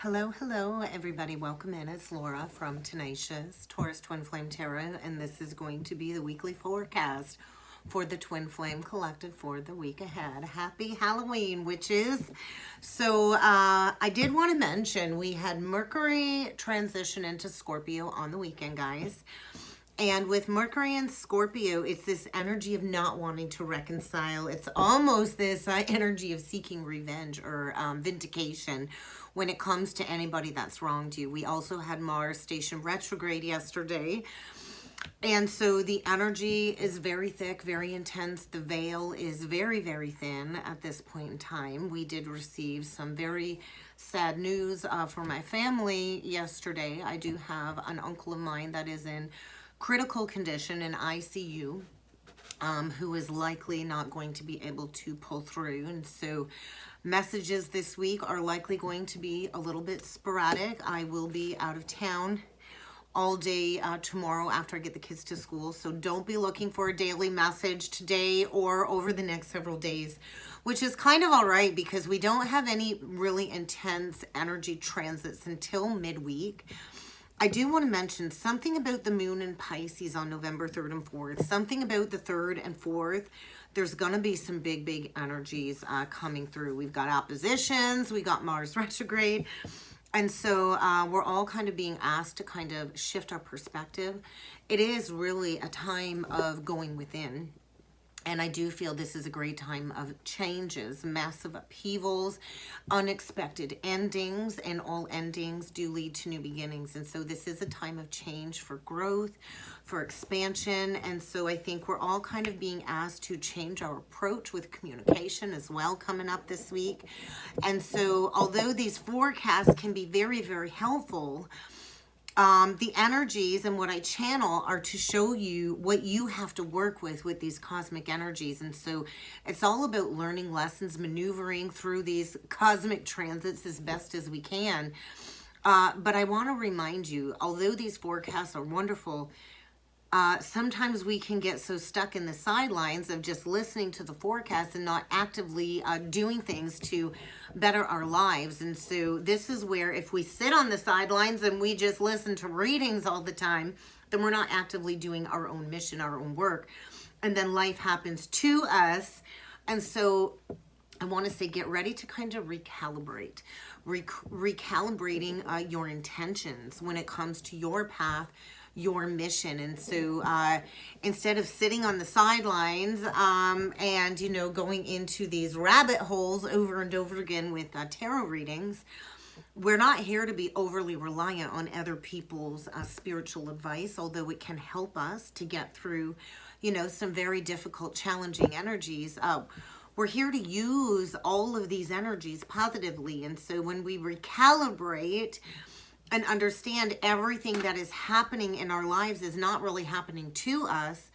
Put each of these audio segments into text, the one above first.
Hello, everybody. Welcome in. It's Laura from Tenacious Taurus Twin Flame Tarot, and this is going to be the weekly forecast for the Twin Flame Collective for the week ahead. Happy Halloween, witches. So I did want to mention we had Mercury transition into Scorpio on the weekend, guys. And with Mercury and Scorpio, it's this energy of not wanting to reconcile. It's almost this energy of seeking revenge or vindication when it comes to anybody that's wronged you. We also had Mars station retrograde yesterday. And so the energy is very thick, very intense. The veil is very, very thin at this point in time. We did receive some very sad news for my family yesterday. I do have an uncle of mine that is in critical condition in ICU, who is likely not going to be able to pull through. And so messages this week are likely going to be a little bit sporadic. I will be out of town all day tomorrow after I get the kids to school. So don't be looking for a daily message today or over the next several days, which is kind of all right because we don't have any really intense energy transits until midweek. I do want to mention something about the moon in Pisces on November 3rd and 4th. Something about the 3rd and 4th. There's going to be some big energies coming through. We've got oppositions. We got Mars retrograde. And so we're all kind of being asked to kind of shift our perspective. It is really a time of going within. And I do feel this is a great time of changes, massive upheavals, unexpected endings, and all endings do lead to new beginnings. And so this is a time of change for growth, for expansion. And so I think we're all kind of being asked to change our approach with communication as well coming up this week. And so although these forecasts can be very, very helpful, the energies and what I channel are to show you what you have to work with these cosmic energies. And so it's all about learning lessons, maneuvering through these cosmic transits as best as we can. But I want to remind you, although these forecasts are wonderful, sometimes we can get so stuck in the sidelines of just listening to the forecast and not actively doing things to better our lives. And so this is where if we sit on the sidelines and we just listen to readings all the time, then we're not actively doing our own mission, our own work. And then life happens to us. And so I want to say, get ready to kind of recalibrate. Recalibrating your intentions when it comes to your path, your mission. And so instead of sitting on the sidelines and going into these rabbit holes over and over again with tarot readings, we're not here to be overly reliant on other people's spiritual advice, although it can help us to get through some very difficult, challenging energies. We're here to use all of these energies positively. And so when we recalibrate and understand everything that is happening in our lives is not really happening to us,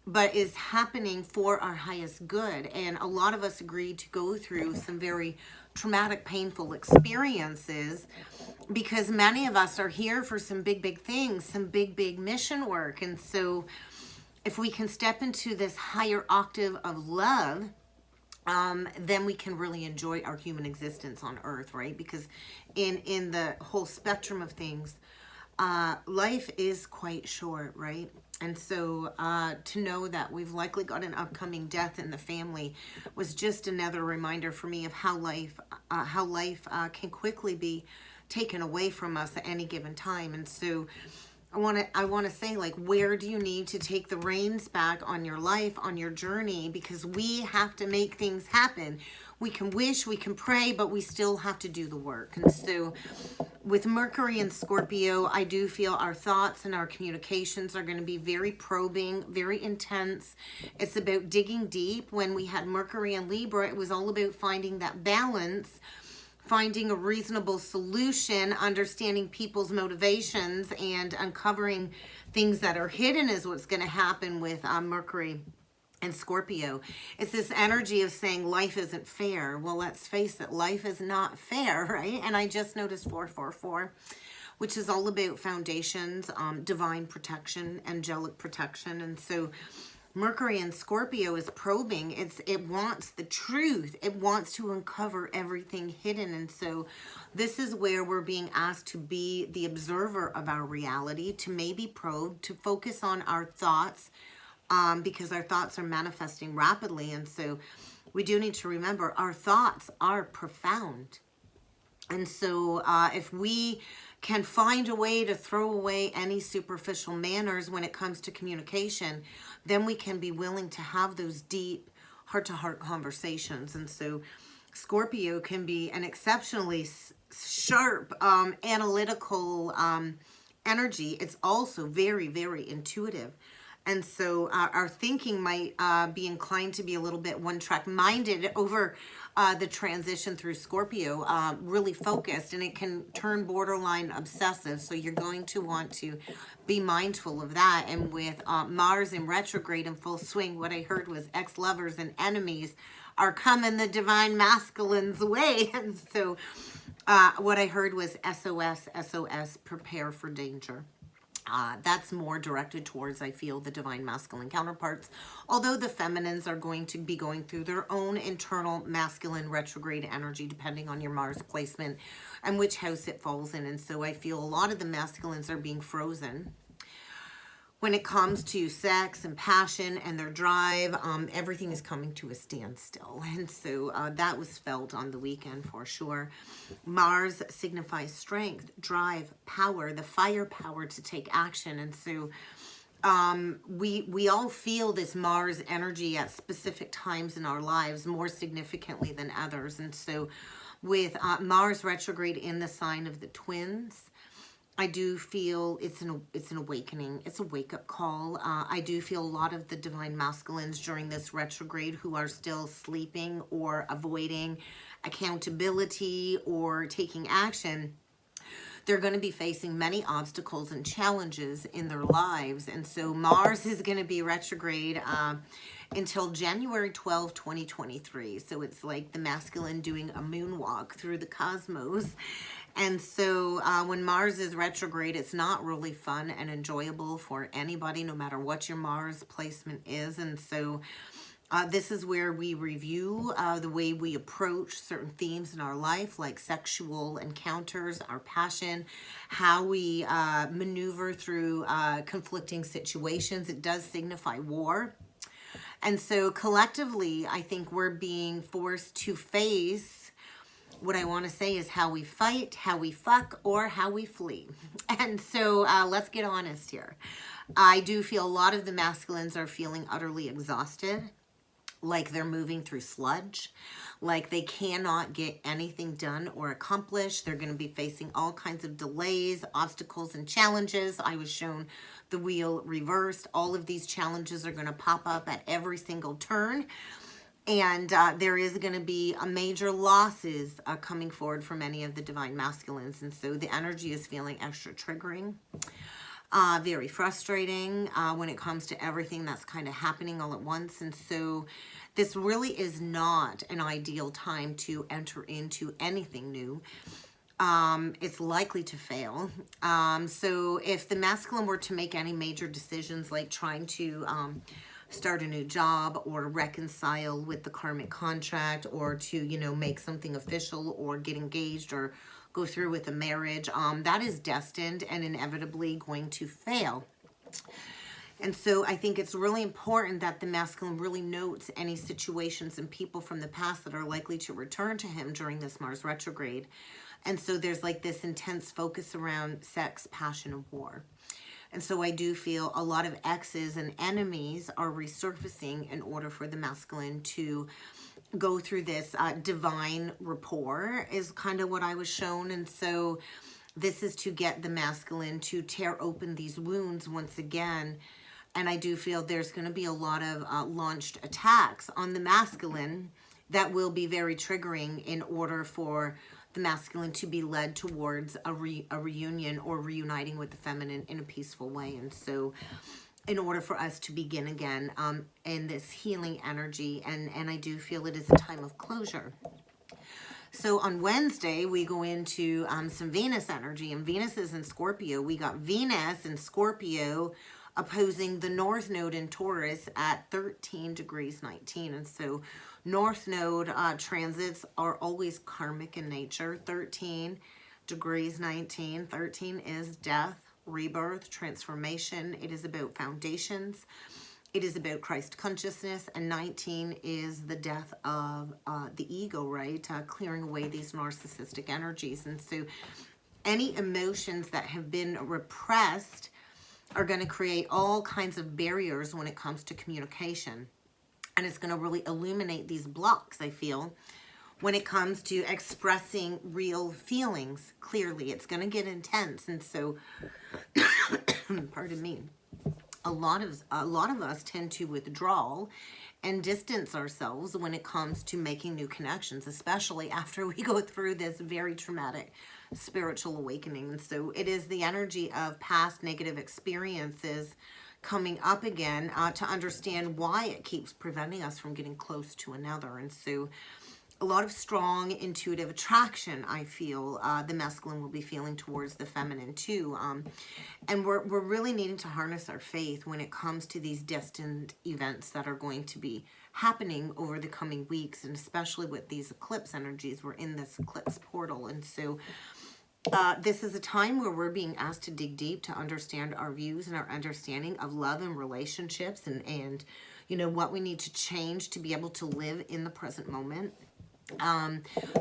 but is happening for our highest good. And a lot of us agreed to go through some very traumatic, painful experiences because many of us are here for some big things, some big mission work. And so if we can step into this higher octave of love, then we can really enjoy our human existence on earth, right? Because in the whole spectrum of things, life is quite short, right? And so to know that we've likely got an upcoming death in the family was just another reminder for me of how life can quickly be taken away from us at any given time. And so I want to say, like, where do you need to take the reins back on your life, on your journey? Because we have to make things happen. We can wish, we can pray, but we still have to do the work. And so with Mercury and Scorpio, I do feel our thoughts and our communications are going to be very probing, very intense. It's about digging deep. When we had Mercury and Libra, it was all about finding that balance, finding a reasonable solution, understanding people's motivations, and uncovering things that are hidden is what's going to happen with Mercury and Scorpio. It's this energy of saying life isn't fair. Well, let's face it, life is not fair, right? And I just noticed 444, which is all about foundations, divine protection, angelic protection. And so Mercury in Scorpio is probing. It wants the truth. It wants to uncover everything hidden. And so this is where we're being asked to be the observer of our reality, to maybe probe, to focus on our thoughts, because our thoughts are manifesting rapidly. And so we do need to remember our thoughts are profound. And so if we can find a way to throw away any superficial manners when it comes to communication, then we can be willing to have those deep heart-to-heart conversations. And so Scorpio can be an exceptionally sharp, analytical energy. It's also very, very intuitive. And so our thinking might be inclined to be a little bit one-track minded over the transition through Scorpio, really focused, and it can turn borderline obsessive. So you're going to want to be mindful of that. And with Mars in retrograde in full swing, what I heard was ex-lovers and enemies are coming the divine masculine's way. And so what I heard was SOS, SOS, prepare for danger. That's more directed towards, I feel, the divine masculine counterparts, although the feminines are going to be going through their own internal masculine retrograde energy, depending on your Mars placement and which house it falls in. And so I feel a lot of the masculines are being frozen when it comes to sex and passion and their drive. Everything is coming to a standstill. And so that was felt on the weekend for sure. Mars signifies strength, drive, power, the firepower to take action. And so we all feel this Mars energy at specific times in our lives more significantly than others. And so with Mars retrograde in the sign of the twins, I do feel it's an awakening. It's a wake-up call. I do feel a lot of the divine masculines during this retrograde who are still sleeping or avoiding accountability or taking action. They're going to be facing many obstacles and challenges in their lives. And so Mars is going to be retrograde until January 12, 2023. So it's like the masculine doing a moonwalk through the cosmos. And so when Mars is retrograde, it's not really fun and enjoyable for anybody, no matter what your Mars placement is. And so this is where we review the way we approach certain themes in our life, like sexual encounters, our passion, how we maneuver through conflicting situations. It does signify war. And so collectively, I think we're being forced to face what I want to say is how we fight, how we fuck, or how we flee. And so let's get honest here. I do feel a lot of the masculines are feeling utterly exhausted, like they're moving through sludge, like they cannot get anything done or accomplished. They're going to be facing all kinds of delays, obstacles, and challenges. I was shown the wheel reversed. All of these challenges are going to pop up at every single turn. And there is going to be a major losses coming forward for many of the divine masculines. And so the energy is feeling extra triggering, very frustrating when it comes to everything that's kind of happening all at once. And so this really is not an ideal time to enter into anything new. It's likely to fail. So if the masculine were to make any major decisions, like trying to start a new job or reconcile with the karmic contract, or to, make something official or get engaged or go through with a marriage, that is destined and inevitably going to fail. And so I think it's really important that the masculine really notes any situations and people from the past that are likely to return to him during this Mars retrograde. And so there's like this intense focus around sex, passion, and war. And so I do feel a lot of exes and enemies are resurfacing in order for the masculine to go through this divine rapport, is kind of what I was shown. And so this is to get the masculine to tear open these wounds once again. And I do feel there's going to be a lot of launched attacks on the masculine that will be very triggering in order for the masculine to be led towards a reunion or reuniting with the feminine in a peaceful way. And so in order for us to begin again in this healing energy, and I do feel it is a time of closure. So on Wednesday, we go into some Venus energy, and Venus is in Scorpio. We got Venus in Scorpio opposing the North Node in Taurus at 13 degrees 19. And so North Node transits are always karmic in nature. 13 degrees 19. 13 is death, rebirth, transformation. It is about foundations. It is about Christ consciousness. And 19 is the death of the ego, right? Clearing away these narcissistic energies. And so any emotions that have been repressed are going to create all kinds of barriers when it comes to communication. And it's going to really illuminate these blocks, I feel, when it comes to expressing real feelings clearly. It's going to get intense. And so, pardon me, a lot of us tend to withdraw and distance ourselves when it comes to making new connections, especially after we go through this very traumatic spiritual awakening. And so it is the energy of past negative experiences coming up again to understand why it keeps preventing us from getting close to another. And so a lot of strong intuitive attraction, I feel, the masculine will be feeling towards the feminine too. And we're really needing to harness our faith when it comes to these destined events that are going to be happening over the coming weeks, and especially with these eclipse energies. We're in this eclipse portal. And so this is a time where we're being asked to dig deep to understand our views and our understanding of love and relationships, and you know, what we need to change to be able to live in the present moment.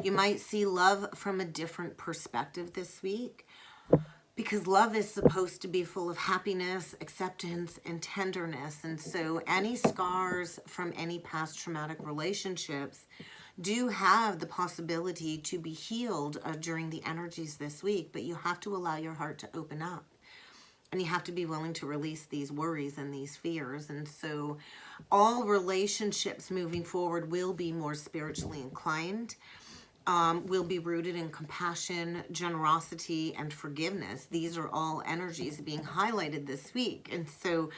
You might see love from a different perspective this week, because love is supposed to be full of happiness, acceptance, and tenderness. And so any scars from any past traumatic relationships do have the possibility to be healed during the energies this week, but you have to allow your heart to open up. And you have to be willing to release these worries and these fears. And so all relationships moving forward will be more spiritually inclined, will be rooted in compassion, generosity, and forgiveness. These are all energies being highlighted this week. And so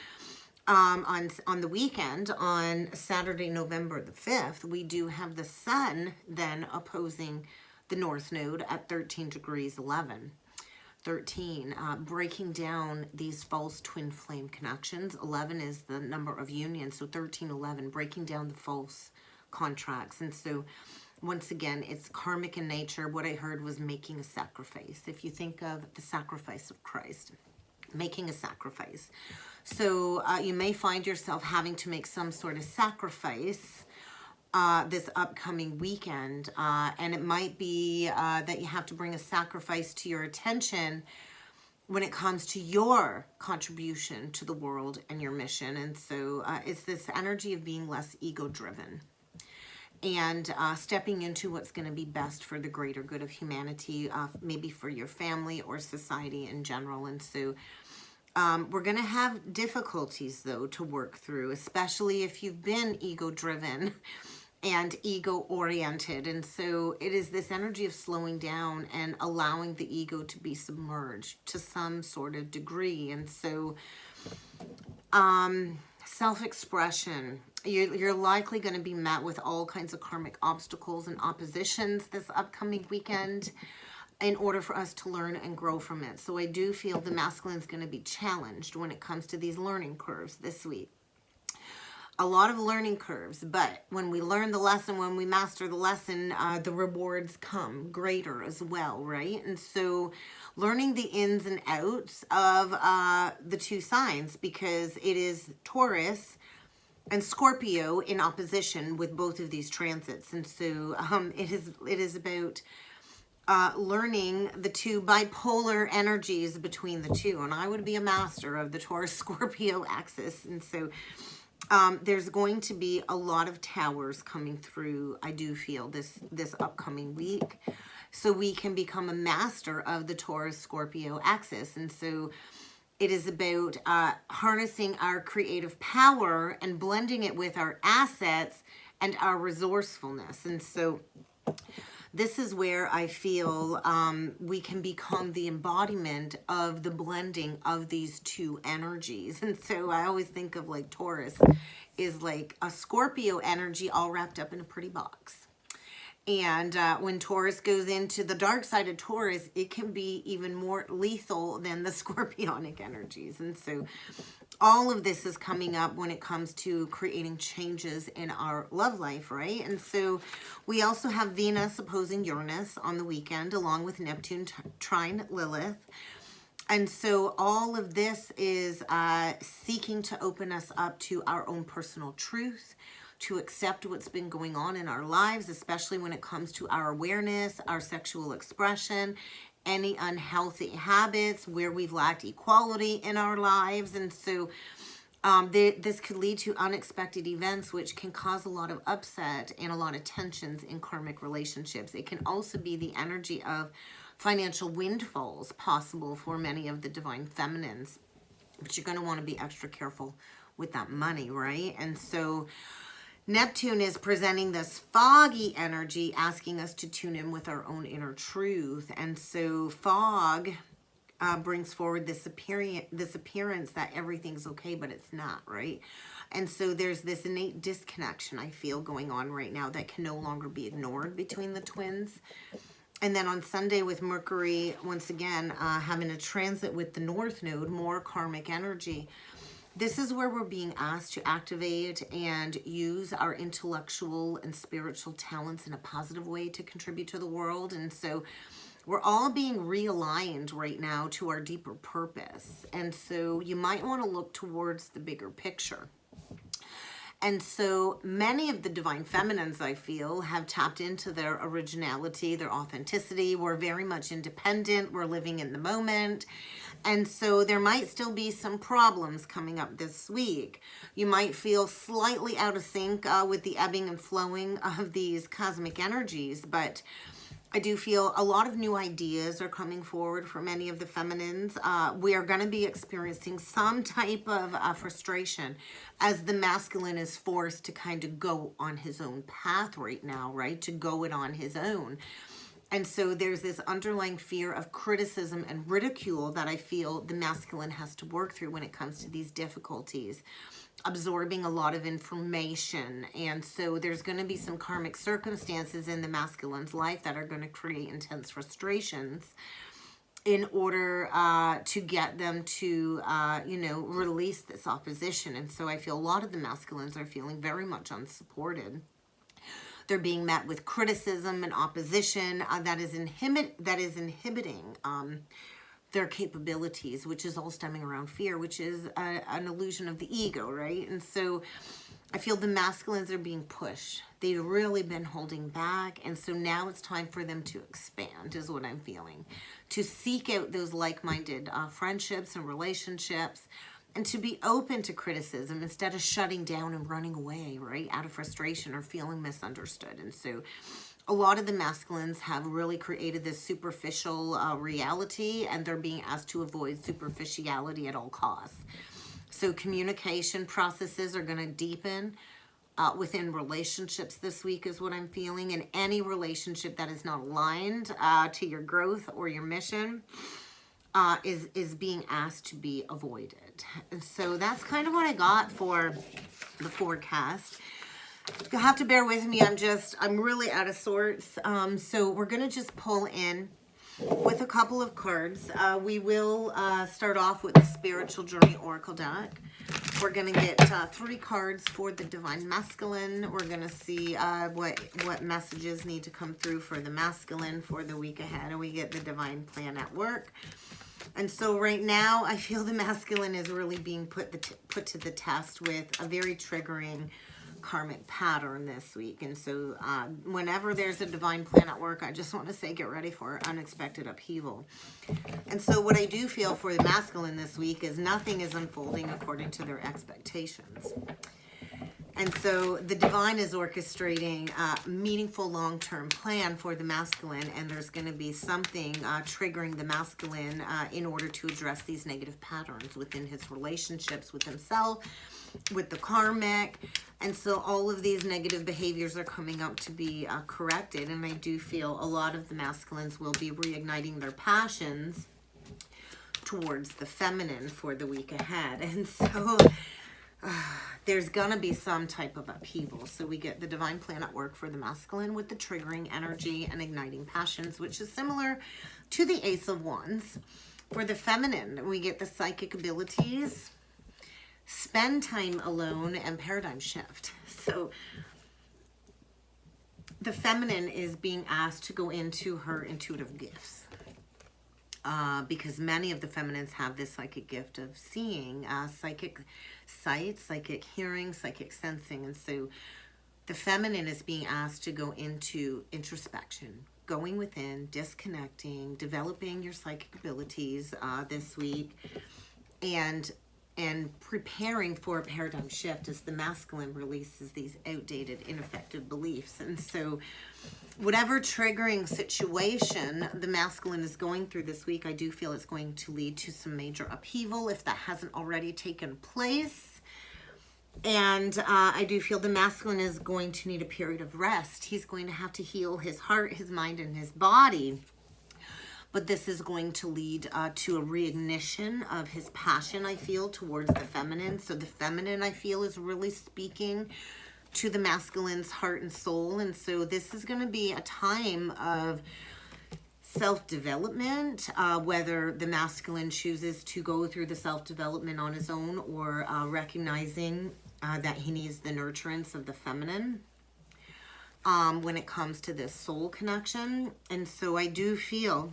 on the weekend, on Saturday, November the 5th, we do have the sun then opposing the North Node at 13 degrees 11. 13, breaking down these false twin flame connections. 11 is the number of union, so 13, 11, breaking down the false contracts. And so once again, it's karmic in nature. What I heard was making a sacrifice. If you think of the sacrifice of Christ, making a sacrifice. So you may find yourself having to make some sort of sacrifice this upcoming weekend, and it might be that you have to bring a sacrifice to your attention when it comes to your contribution to the world and your mission. And so it's this energy of being less ego-driven and stepping into what's going to be best for the greater good of humanity, maybe for your family or society in general. And so we're going to have difficulties, though, to work through, especially if you've been ego-driven and ego-oriented. And so it is this energy of slowing down and allowing the ego to be submerged to some sort of degree. And so self-expression, you're likely going to be met with all kinds of karmic obstacles and oppositions this upcoming weekend in order for us to learn and grow from it. So I do feel the masculine is going to be challenged when it comes to these learning curves this week. A lot of learning curves, but when we learn the lesson, when we master the lesson, the rewards come greater as well, right? And so learning the ins and outs of the two signs, because it is Taurus and Scorpio in opposition with both of these transits. And so it is about learning the two bipolar energies between the two. And I would be a master of the Taurus-Scorpio axis. And so there's going to be a lot of towers coming through, I do feel, this upcoming week. So we can become a master of the Taurus-Scorpio axis. And so it is about harnessing our creative power and blending it with our assets and our resourcefulness. And so this is where I feel we can become the embodiment of the blending of these two energies. And so I always think of like Taurus is like a Scorpio energy all wrapped up in a pretty box. And when Taurus goes into the dark side of Taurus, it can be even more lethal than the scorpionic energies. And so all of this is coming up when it comes to creating changes in our love life, right? And so we also have Venus opposing Uranus on the weekend, along with Neptune trine Lilith. And so all of this is seeking to open us up to our own personal truth, to accept what's been going on in our lives, especially when it comes to our awareness, our sexual expression, any unhealthy habits where we've lacked equality in our lives. And so this could lead to unexpected events, which can cause a lot of upset and a lot of tensions in karmic relationships. It can also be the energy of financial windfalls possible for many of the divine feminines, but you're going to want to be extra careful with that money, right? And so Neptune is presenting this foggy energy, asking us to tune in with our own inner truth. And so fog brings forward this appearance that everything's okay, but it's not, right? And so there's this innate disconnection, I feel, going on right now that can no longer be ignored between the twins. And then on Sunday with Mercury, once again, having a transit with the North Node, more karmic energy. This is where we're being asked to activate and use our intellectual and spiritual talents in a positive way to contribute to the world. And so we're all being realigned right now to our deeper purpose. And so you might want to look towards the bigger picture. And so many of the divine feminines, I feel, have tapped into their originality, their authenticity. We're very much independent. We're living in the moment. And so there might still be some problems coming up this week. You might feel slightly out of sync with the ebbing and flowing of these cosmic energies, but I do feel a lot of new ideas are coming forward for many of the feminines. We are going to be experiencing some type of frustration as the masculine is forced to kind of go on his own path right now, right? To go it on his own. And so there's this underlying fear of criticism and ridicule that I feel the masculine has to work through when it comes to these difficulties, absorbing a lot of information. And so there's going to be some karmic circumstances in the masculine's life that are going to create intense frustrations in order to get them to, release this opposition. And so I feel a lot of the masculines are feeling very much unsupported. They're being met with criticism and opposition that is inhibiting their capabilities, which is all stemming around fear, which is an illusion of the ego, right? And so I feel the masculines are being pushed. They've really been holding back, and so now it's time for them to expand, is what I'm feeling. To seek out those like-minded friendships and relationships, and to be open to criticism instead of shutting down and running away, right, out of frustration or feeling misunderstood. And so a lot of the masculines have really created this superficial reality, and they're being asked to avoid superficiality at all costs. So communication processes are going to deepen within relationships this week is what I'm feeling. And any relationship that is not aligned to your growth or your mission is being asked to be avoided. And so that's kind of what I got for the forecast. You'll have to bear with me. I'm really out of sorts. So we're going to just pull in with a couple of cards. We will start off with the Spiritual Journey Oracle deck. We're going to get 3 cards for the Divine Masculine. We're going to see what messages need to come through for the masculine for the week ahead. And we get the Divine Plan at Work. And so right now, I feel the masculine is really being put to the test with a very triggering karmic pattern this week. And so whenever there's a divine plan at work, I just want to say get ready for unexpected upheaval. And so what I do feel for the masculine this week is nothing is unfolding according to their expectations. And so the divine is orchestrating a meaningful long-term plan for the masculine, and there's going to be something triggering the masculine in order to address these negative patterns within his relationships with himself, with the karmic. And so all of these negative behaviors are coming up to be corrected, and I do feel a lot of the masculines will be reigniting their passions towards the feminine for the week ahead. And so there's gonna be some type of upheaval. So we get the divine plan at work for the masculine with the triggering energy and igniting passions, which is similar to the Ace of Wands. For the feminine, we get the psychic abilities, spend time alone, and paradigm shift. So the feminine is being asked to go into her intuitive gifts. Because many of the feminines have this psychic gift of seeing, psychic sight, psychic hearing, psychic sensing. And so the feminine is being asked to go into introspection, going within, disconnecting, developing your psychic abilities this week, and preparing for a paradigm shift as the masculine releases these outdated, ineffective beliefs. And so whatever triggering situation the masculine is going through this week, I do feel it's going to lead to some major upheaval if that hasn't already taken place. And I do feel the masculine is going to need a period of rest. He's going to have to heal his heart, his mind, and his body. But this is going to lead to a reignition of his passion, I feel, towards the feminine. So the feminine, I feel, is really speaking to the masculine's heart and soul. And so this is going to be a time of self-development, whether the masculine chooses to go through the self-development on his own or recognizing that he needs the nurturance of the feminine when it comes to this soul connection. And so I do feel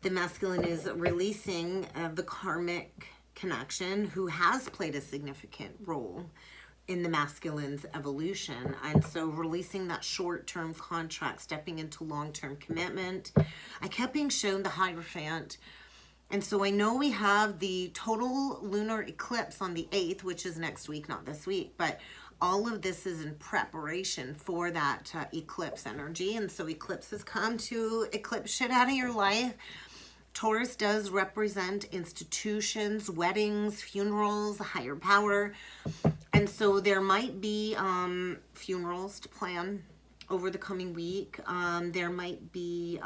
the masculine is releasing the karmic connection, who has played a significant role in the masculine's evolution. And so releasing that short-term contract, stepping into long-term commitment. I kept being shown the Hierophant. And so I know we have the total lunar eclipse on the 8th, which is next week, not this week, but all of this is in preparation for that eclipse energy. And so eclipses come to eclipse shit out of your life. Taurus does represent institutions, weddings, funerals, higher power. And so there might be funerals to plan over the coming week. There might be,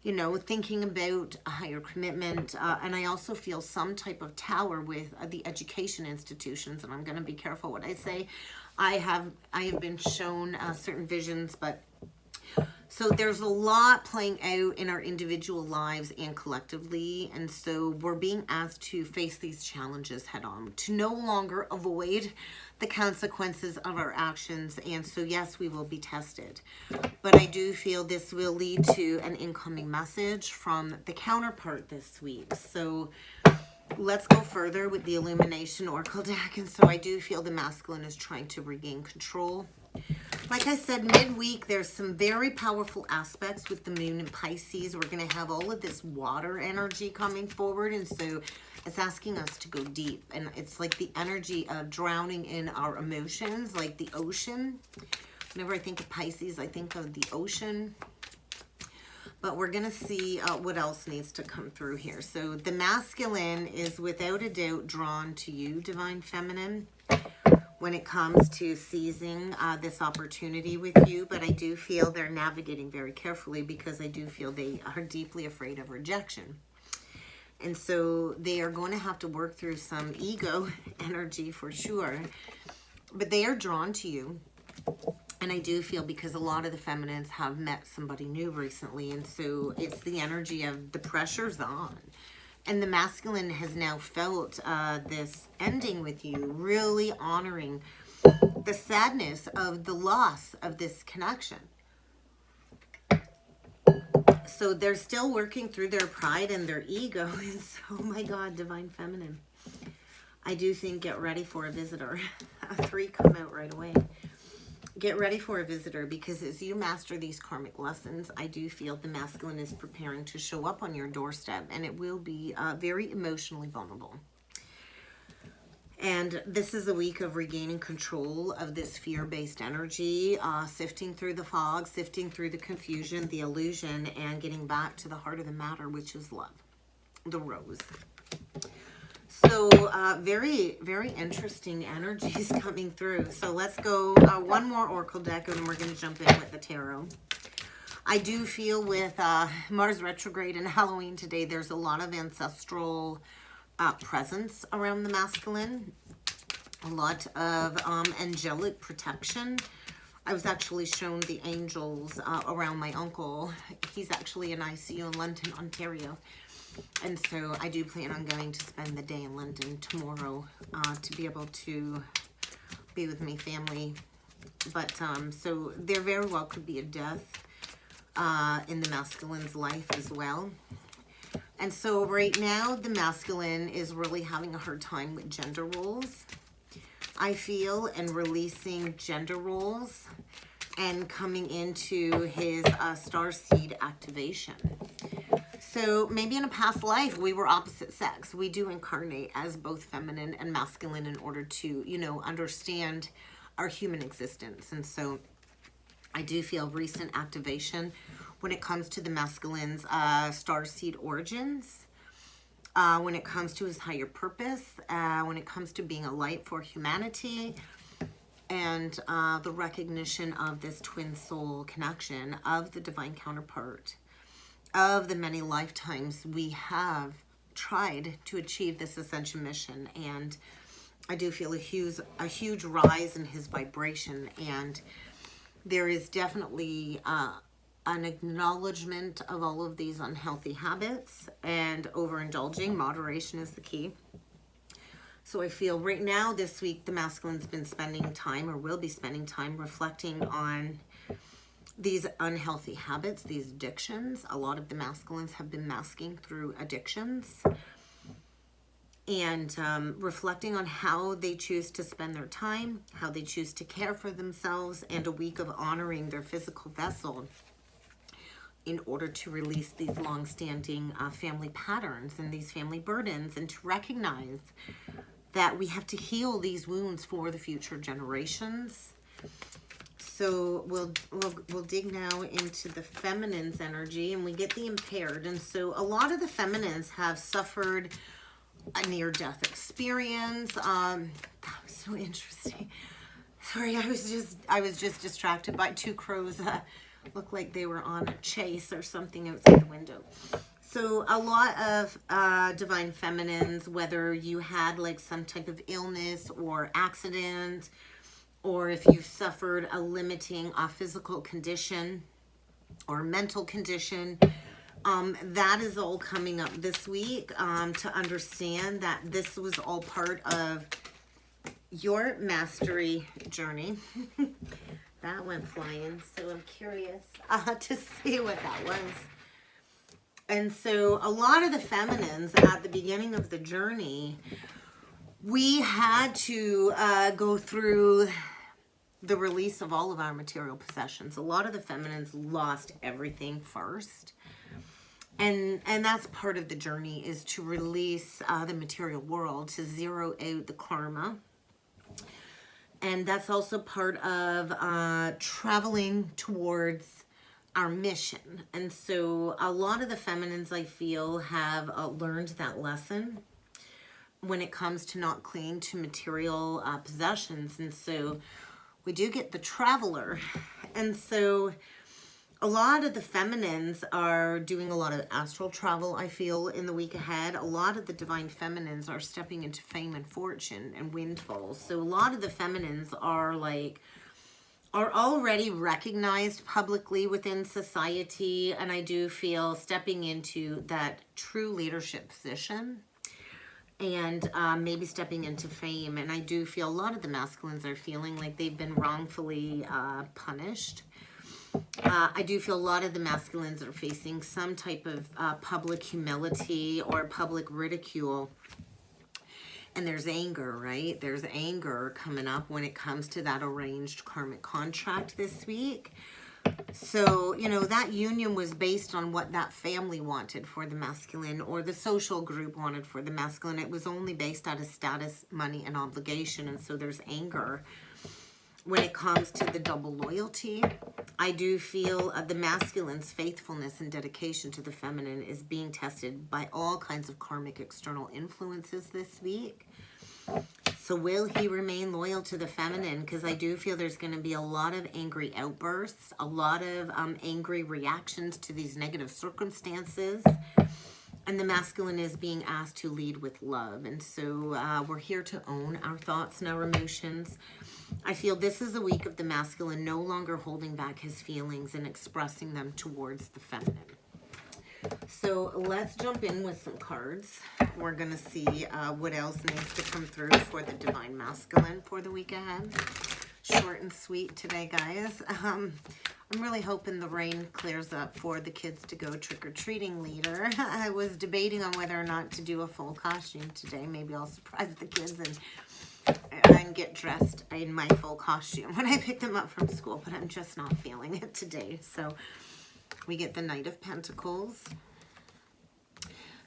you know, thinking about a higher commitment. And I also feel some type of tower with the education institutions. And I'm going to be careful what I say. I have been shown certain visions, but so there's a lot playing out in our individual lives and collectively. And so we're being asked to face these challenges head on, to no longer avoid the consequences of our actions. And so, yes, we will be tested. But I do feel this will lead to an incoming message from the counterpart this week. So let's go further with the Illumination Oracle deck. And so I do feel the masculine is trying to regain control. Like I said, midweek, there's some very powerful aspects with the moon in Pisces. We're going to have all of this water energy coming forward. And so it's asking us to go deep. And it's like the energy of drowning in our emotions, like the ocean. Whenever I think of Pisces, I think of the ocean. But we're going to see what else needs to come through here. So the masculine is without a doubt drawn to you, Divine Feminine, when it comes to seizing this opportunity with you. But I do feel they're navigating very carefully because I do feel they are deeply afraid of rejection. And so they are going to have to work through some ego energy for sure. But they are drawn to you. And I do feel because a lot of the feminines have met somebody new recently. And so it's the energy of the pressure's on. And the masculine has now felt this ending with you, really honoring the sadness of the loss of this connection. So they're still working through their pride and their ego. And so, oh my God, Divine Feminine. I do think get ready for a visitor. 3 come out right away. Get ready for a visitor, because as you master these karmic lessons, I do feel the masculine is preparing to show up on your doorstep, and it will be very emotionally vulnerable. And this is a week of regaining control of this fear-based energy, sifting through the fog, sifting through the confusion, the illusion, and getting back to the heart of the matter, which is love, the rose. So very, very interesting energies coming through. So let's go one more Oracle deck, and then we're going to jump in with the tarot. I do feel with Mars retrograde and Halloween today, there's a lot of ancestral presence around the masculine, a lot of angelic protection. I was actually shown the angels around my uncle. He's actually in ICU in London, Ontario. And so I do plan on going to spend the day in London tomorrow to be able to be with my family. But so there very well could be a death in the masculine's life as well. And so right now the masculine is really having a hard time with gender roles, I feel, and releasing gender roles and coming into his starseed activation. So maybe in a past life we were opposite sex. We do incarnate as both feminine and masculine in order to, you know, understand our human existence. And so I do feel recent activation when it comes to the masculine's starseed origins, when it comes to his higher purpose, when it comes to being a light for humanity, and the recognition of this twin soul connection of the divine counterpart, of the many lifetimes we have tried to achieve this ascension mission. And I do feel a huge rise in his vibration, and there is definitely an acknowledgement of all of these unhealthy habits, and overindulging. Moderation is the key. So I feel right now this week the masculine's been spending time, or will be spending time, reflecting on these unhealthy habits, these addictions. A lot of the masculines have been masking through addictions, and reflecting on how they choose to spend their time, how they choose to care for themselves, and a week of honoring their physical vessel in order to release these long-standing family patterns and these family burdens, and to recognize that we have to heal these wounds for the future generations. So we'll dig now into the feminine's energy, and we get the impaired. And so a lot of the feminines have suffered a near-death experience. That was so interesting. Sorry, I was just distracted by two crows. Looked like they were on a chase or something outside the window. So a lot of divine feminines, whether you had like some type of illness or accident, or if you suffered a limiting physical condition or mental condition, that is all coming up this week, to understand that this was all part of your mastery journey. That went flying, so I'm curious to see what that was. And so a lot of the feminines at the beginning of the journey, we had to go through the release of all of our material possessions. A lot of the feminines lost everything first. And that's part of the journey, is to release the material world, to zero out the karma. And that's also part of traveling towards our mission. And so a lot of the feminines, I feel, have learned that lesson when it comes to not clinging to material possessions. And so we do get the traveler. And so a lot of the feminines are doing a lot of astral travel, I feel, in the week ahead. A lot of the divine feminines are stepping into fame and fortune and windfalls. So a lot of the feminines are already recognized publicly within society, and I do feel stepping into that true leadership position, and maybe stepping into fame. And I do feel a lot of the masculines are feeling like they've been wrongfully punished. I do feel a lot of the masculines are facing some type of public humility or public ridicule. And there's anger, right? There's anger coming up when it comes to that arranged karmic contract this week. So, you know, that union was based on what that family wanted for the masculine, or the social group wanted for the masculine. It was only based out of status, money, and obligation. And so there's anger when it comes to the double loyalty. I do feel the masculine's faithfulness and dedication to the feminine is being tested by all kinds of karmic external influences this week. So will he remain loyal to the feminine? Because I do feel there's going to be a lot of angry outbursts, a lot of angry reactions to these negative circumstances. And the masculine is being asked to lead with love. And so we're here to own our thoughts and our emotions. I feel this is a week of the masculine no longer holding back his feelings and expressing them towards the feminine. So let's jump in with some cards. We're going to see what else needs to come through for the divine masculine for the week ahead. Short and sweet today, guys. I'm really hoping the rain clears up for the kids to go trick-or-treating later. I was debating on whether or not to do a full costume today. Maybe I'll surprise the kids and get dressed in my full costume when I pick them up from school, but I'm just not feeling it today. So we get the Knight of Pentacles,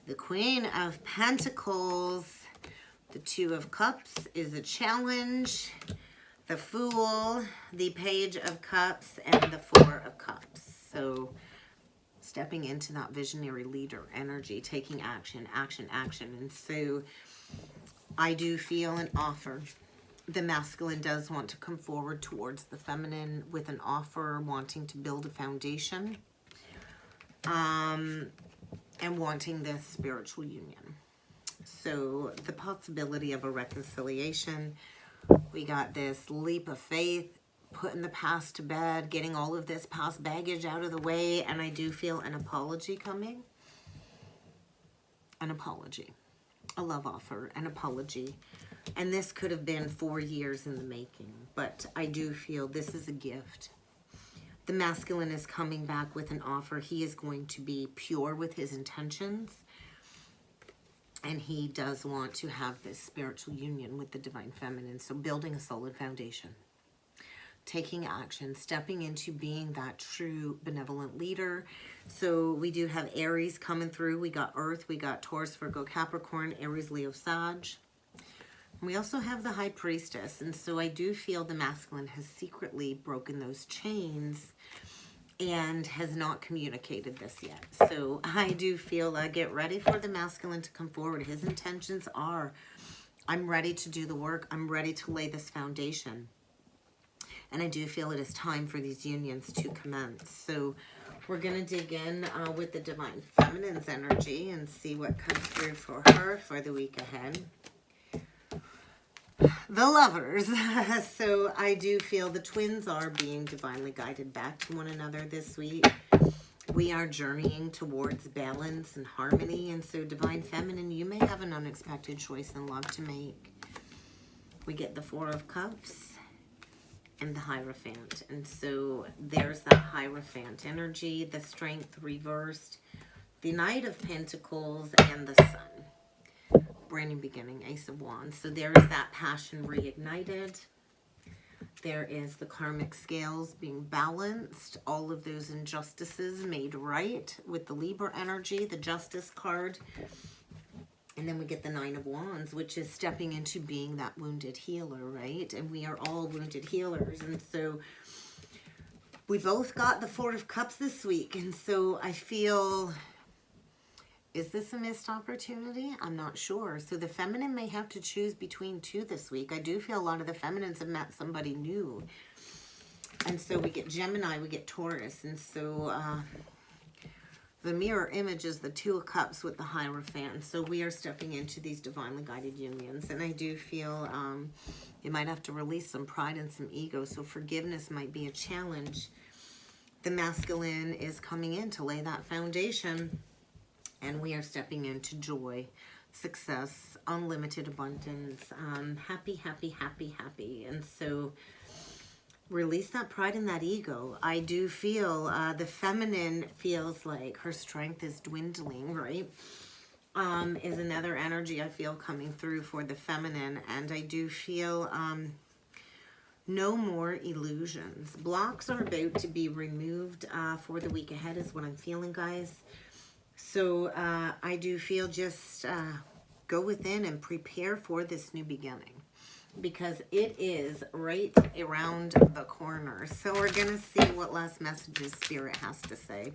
the Queen of Pentacles, the Two of Cups is a challenge, the Fool, the Page of Cups, and the Four of Cups. So stepping into that visionary leader energy, taking action, action, action. And so I do feel an offer. The masculine does want to come forward towards the feminine with an offer, wanting to build a foundation, and wanting this spiritual union. So the possibility of a reconciliation. We got this leap of faith, putting the past to bed, getting all of this past baggage out of the way, and I do feel an apology coming. An apology. A love offer, an apology. And this could have been 4 years in the making, but I do feel this is a gift. The masculine is coming back with an offer. He is going to be pure with his intentions. And he does want to have this spiritual union with the divine feminine. So building a solid foundation. Taking action. Stepping into being that true benevolent leader. So we do have Aries coming through. We got Earth. We got Taurus, Virgo, Capricorn, Aries, Leo, Sag. We also have the High Priestess. And so I do feel the masculine has secretly broken those chains and has not communicated this yet. So I do feel get ready for the masculine to come forward. His intentions are, I'm ready to do the work. I'm ready to lay this foundation. And I do feel it is time for these unions to commence. So we're going to dig in with the divine feminine's energy and see what comes through for her for the week ahead. The Lovers. So I do feel the twins are being divinely guided back to one another this week. We are journeying towards balance and harmony. And so divine feminine, you may have an unexpected choice in love to make. We get the Four of Cups and the Hierophant. And so there's that Hierophant energy, the Strength reversed, the Knight of Pentacles, and the Sun. Brand new beginning, Ace of Wands. So there is that passion reignited. There is the karmic scales being balanced. All of those injustices made right with the Libra energy, the Justice card. And then we get the Nine of Wands, which is stepping into being that wounded healer, right? And we are all wounded healers. And so we both got the Four of Cups this week. And so I feel... is this a missed opportunity? I'm not sure. So the feminine may have to choose between two this week. I do feel a lot of the feminines have met somebody new. And so we get Gemini, we get Taurus. And so the mirror image is the Two of Cups with the Hierophant. So we are stepping into these divinely guided unions. And I do feel you might have to release some pride and some ego. So forgiveness might be a challenge. The masculine is coming in to lay that foundation. And we are stepping into joy, success, unlimited abundance, happy, happy, happy, happy. And so release that pride and that ego. I do feel the feminine feels like her strength is dwindling, right? Is another energy I feel coming through for the feminine. And I do feel no more illusions. Blocks are about to be removed for the week ahead is what I'm feeling, guys. So I do feel just go within and prepare for this new beginning because it is right around the corner. So we're going to see what last messages Spirit has to say.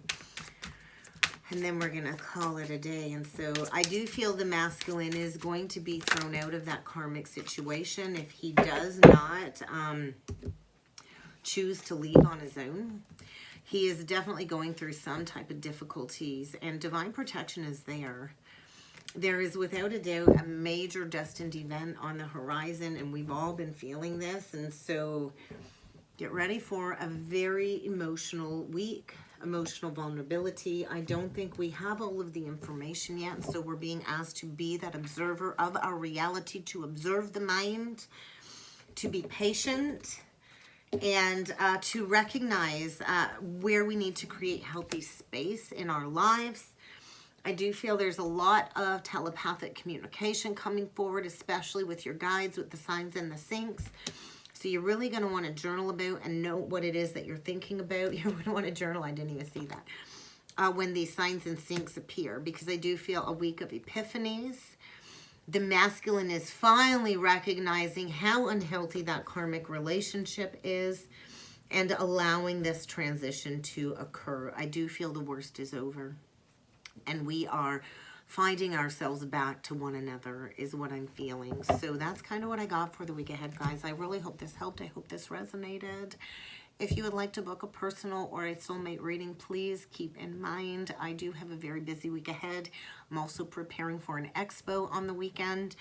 And then we're going to call it a day. And so I do feel the masculine is going to be thrown out of that karmic situation if he does not choose to leave on his own. He is definitely going through some type of difficulties, and divine protection is there. There is without a doubt a major destined event on the horizon, and we've all been feeling this. And so get ready for a very emotional week, emotional vulnerability. I don't think we have all of the information yet, so we're being asked to be that observer of our reality, to observe the mind, to be patient, and to recognize where we need to create healthy space in our lives. I do feel there's a lot of telepathic communication coming forward, especially with your guides, with the signs and the syncs. So you're really going to want to journal about and know what it is that you're thinking about. You're going to want to journal. I didn't even see that. When these signs and syncs appear, because I do feel a week of epiphanies. The masculine is finally recognizing how unhealthy that karmic relationship is and allowing this transition to occur. I do feel the worst is over, and we are finding ourselves back to one another is what I'm feeling. So that's kind of what I got for the week ahead, guys. I really hope this helped. I hope this resonated. If you would like to book a personal or a soulmate reading, please keep in mind I do have a very busy week ahead. I'm also preparing for an expo on the weekend,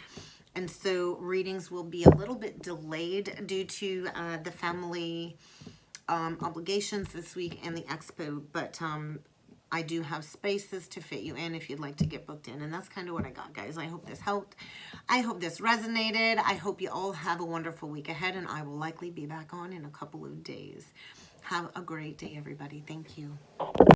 and so readings will be a little bit delayed due to the family obligations this week and the expo, but I do have spaces to fit you in if you'd like to get booked in. And that's kind of what I got, guys. I hope this helped. I hope this resonated. I hope you all have a wonderful week ahead, and I will likely be back on in a couple of days. Have a great day, everybody. Thank you.